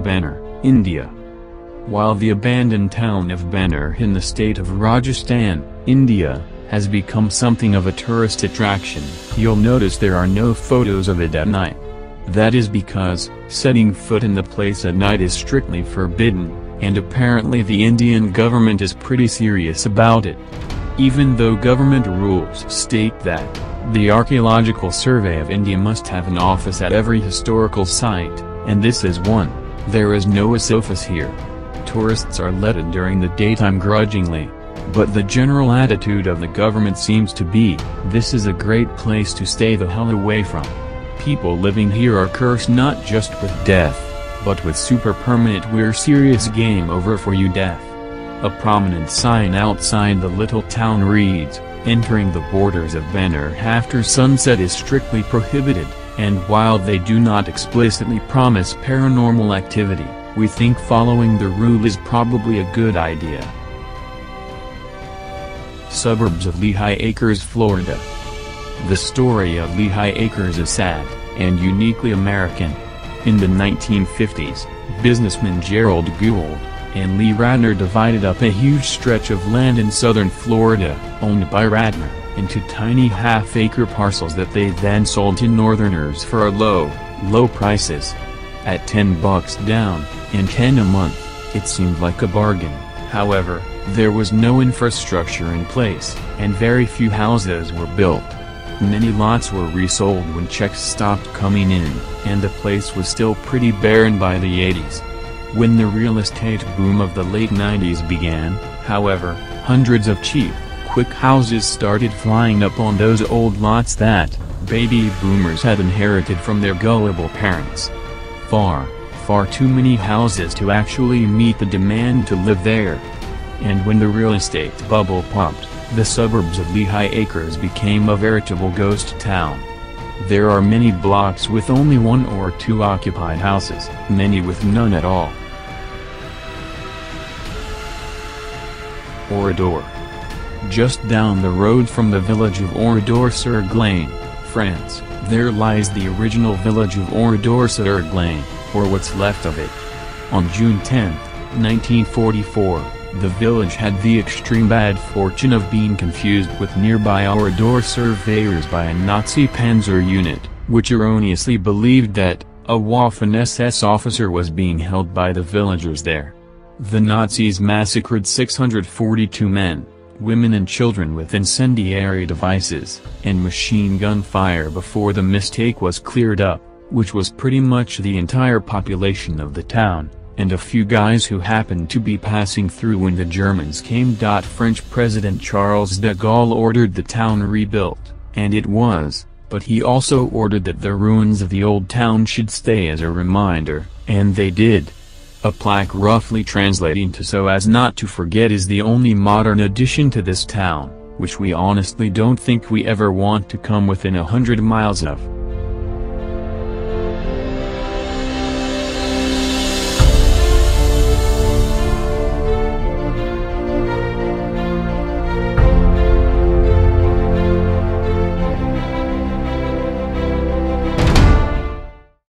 Banner, India. While the abandoned town of Banner in the state of Rajasthan, India, has become something of a tourist attraction, you'll notice there are no photos of it at night. That is because, setting foot in the place at night is strictly forbidden, and apparently the Indian government is pretty serious about it. Even though government rules state that, the Archaeological Survey of India must have an office at every historical site, and this is one, there is no office here. Tourists are let in during the daytime grudgingly. But the general attitude of the government seems to be, this is a great place to stay the hell away from. People living here are cursed not just with death, but with super permanent we're serious game over for you death. A prominent sign outside the little town reads, entering the borders of Banner after sunset is strictly prohibited, and while they do not explicitly promise paranormal activity, we think following the rule is probably a good idea. Suburbs of Lehigh Acres, Florida. The story of Lehigh Acres is sad, and uniquely American. In the 1950s, businessmen Gerald Gould and Lee Radnor divided up a huge stretch of land in southern Florida, owned by Radnor, into tiny half-acre parcels that they then sold to northerners for low prices. At $10 down, and $10 a month, it seemed like a bargain. However, there was no infrastructure in place, and very few houses were built. Many lots were resold when checks stopped coming in, and the place was still pretty barren by the 80s. When the real estate boom of the late 90s began, however, hundreds of cheap, quick houses started flying up on those old lots that baby boomers had inherited from their gullible parents. Far too many houses to actually meet the demand to live there. And when the real estate bubble popped, the suburbs of Lehigh Acres became a veritable ghost town. There are many blocks with only one or two occupied houses, many with none at all. Oradour. Just down the road from the village of Oradour-sur-Glane, France, there lies the original village of Oradour-sur-Glane, or what's left of it. On June 10, 1944, the village had the extreme bad fortune of being confused with nearby Oradour surveyors by a Nazi panzer unit, which erroneously believed that a Waffen-SS officer was being held by the villagers there. The Nazis massacred 642 men, women and children with incendiary devices and machine gun fire before the mistake was cleared up, which was pretty much the entire population of the town, and a few guys who happened to be passing through when the Germans came. French President Charles de Gaulle ordered the town rebuilt, and it was, but he also ordered that the ruins of the old town should stay as a reminder, and they did. A plaque roughly translating to "so as not to forget" is the only modern addition to this town, which we honestly don't think we ever want to come within 100 miles of.